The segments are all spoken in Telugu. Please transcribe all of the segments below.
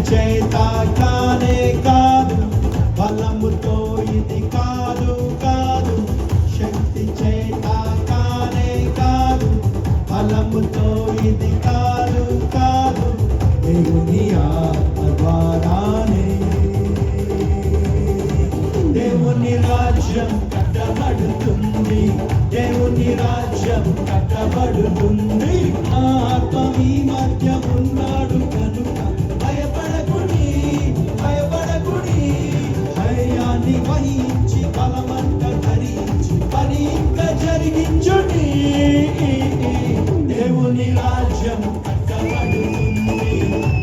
చేత కానే కాదు, బలముతో ఇది కాదు కాదు. శక్తి చేత కానే కాదు, బలముతో ఇది కాదు కాదు. దేవుని ఆత్మ ద్వారానే దేవుని రాజ్యం కట్టబడుతుంది, దేవుని రాజ్యం కట్టబడుతుంది. ఆత్మ మీ మధ్య ఉన్నాడు కనుక భయపడకుడి భయపడకుడి. ధైర్యాన్ని వహించి బలమంత ధరించి పని ఇంకా జరిగించుడి. దేవుని రాజ్యం కట్టబడుతుంది,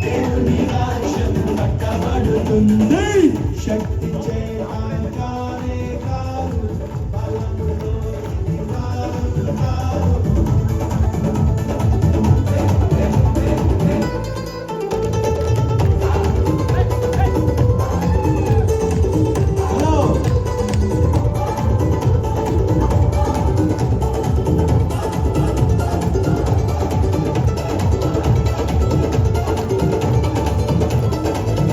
దేవుని రాజ్యం కట్టబడుతుంది. శక్తి చేయగానే కాదు, బలముతో ఇది కాదు కాదు.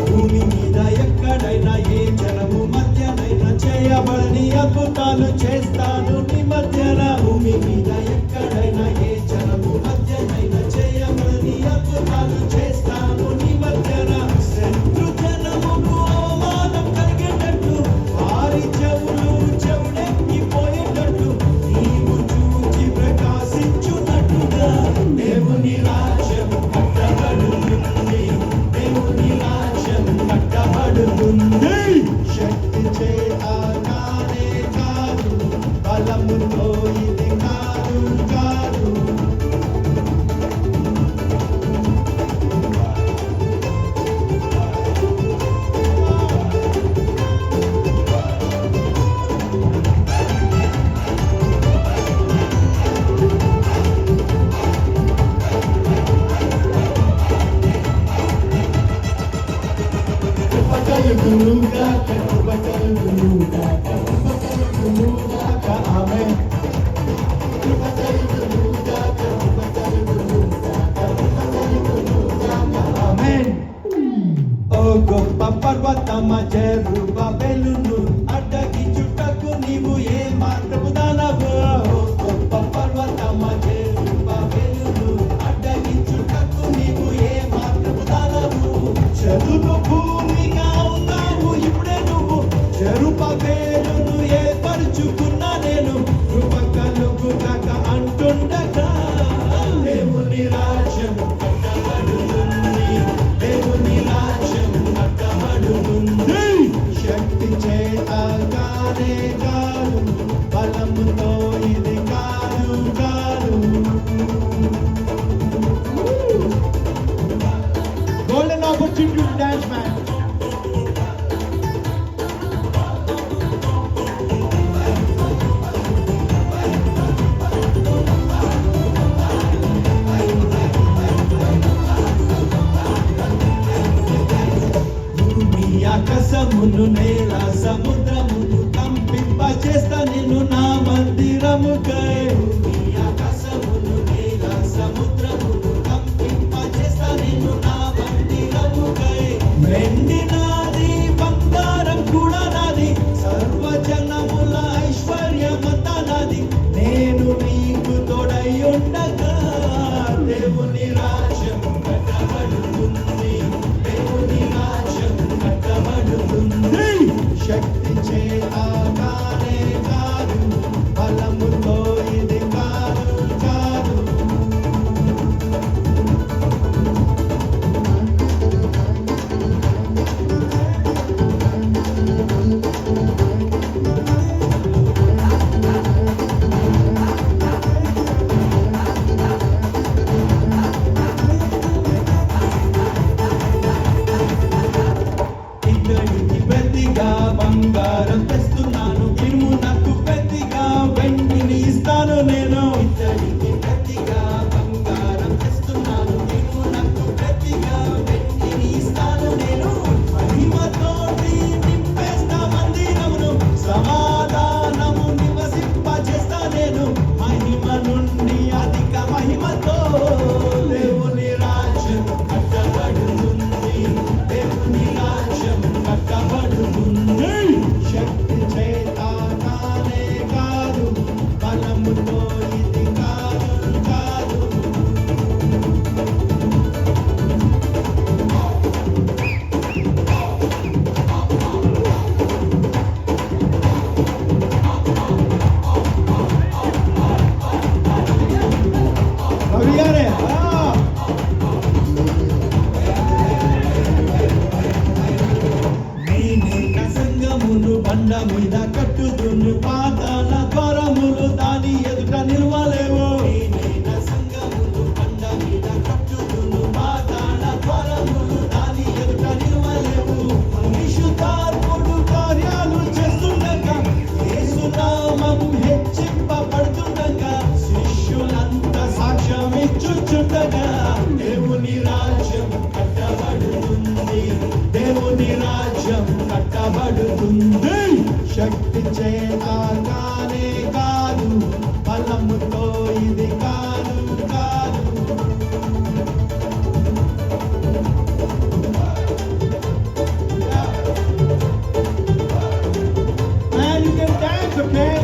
భూమి మీద ఎక్కడైనా ఏ జనము మధ్యనైనా చేయబడని అద్భుతాలు చేస్తాను నీ మధ్యన. భూమి మీద ఎక్కడైనా ఏ జనము మధ్యనైనా చేయబడని అద్భుతాలు చేస్తాను నీ మధ్యన. శత్రు జనముకు అవమానం కలిగేటట్టు, వారి చెవులు చెవుడెక్కిపోయేటట్టు, నీవు చూచి ప్రకాశించున్నట్టుగా దేవుని రాజ్యం కట్టబడుతుంది, దేవుని రాజ్యం కట్టబడుతుంది. శక్తి చేత కానే కాదు, బలముతో ఇది కాదు కాదు. Amen. Amen. ఓ గొప్ప పర్వతమ జెరుబాబెలును అడ్డగించుటకు నీవు ఏ మాత్రము దానవు. ఓ గొప్ప పర్వతమ జెరుబాబెలును అడ్డగించుటకు నీవు ఏ మాత్రము దానవు. చెరును భూమిగా అవుతావు ఇప్పుడే నువ్వు, జెరుబాబెలును ఏర్పరచుకున్నా నేను. కృప కలుగుగాక అంటుండగా దేవుని రాజ్యం కట్టబడుతుంది, దేవుని రాజ్యం కట్టబడుతుంది. శక్తి చే కూర్చుండగా దేవుని రాజ్యం కట్టబడుతుంది, దేవుని రాజ్యం కట్టబడుతుంది. శక్తి చేత కానే కాదు, బలముతో ఇది కాదు కాదు. Man, you can dance, okay?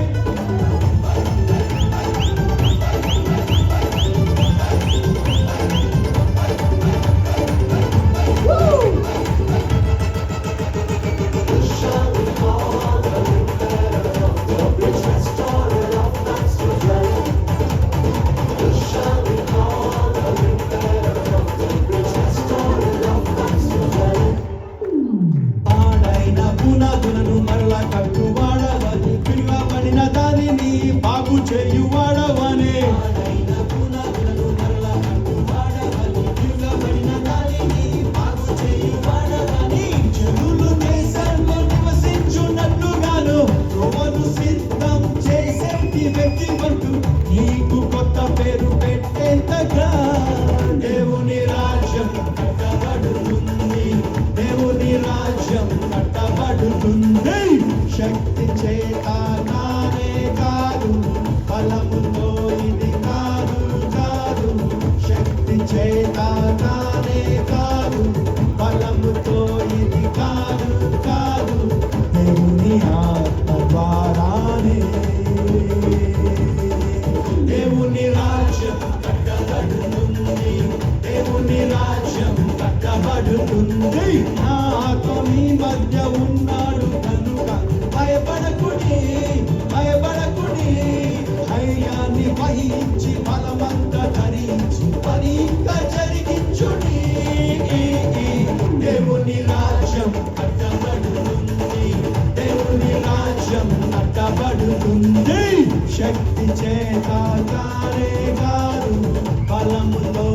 పాడైన పునాదులను మరలా కట్టువాడవని, పిలువబడిన దానిని బాగు చేయువాడవని. పాడైన పునాదులను మరలా కట్టువాడవని, పిలువబడిన దానిని బాగు చేయువాడవని. జనులు దేశంలో నివసించున్నట్టుగాను త్రోవను సిద్ధం చేసేటి వ్యక్తివంతు నీకు కొత్త పేరు పెట్టేంతగా దేవుని రాజ్యం కట్టబడుతుంది, దేవుని రాజ్యం కట్టబడుతుంది. శక్తి చేత కానే కాదు, బలముతో ఇది కాదు కాదు. శక్తి చేత కానే కాదు, బలముతో ఇది కాదు కాదు. దేవుని ఆత్మ ద్వారానే దేవుని రాజ్యం కట్టబడుతుంది, దేవుని రాజ్యం కట్టబడుతుంది. నాతో మీ మధ్య ఉన్నాడు కనుక భయపడకుడి భయపడకుడి. ధైర్యాన్ని వహించి బలమంతా ధరించి పని ఇంకా జరిగించుడి. దేవుని రాజ్యం కట్టబడుతుంది, దేవుని రాజ్యం కట్టబడుతుంది. శక్తి చేత కానే కాదు, బలముతో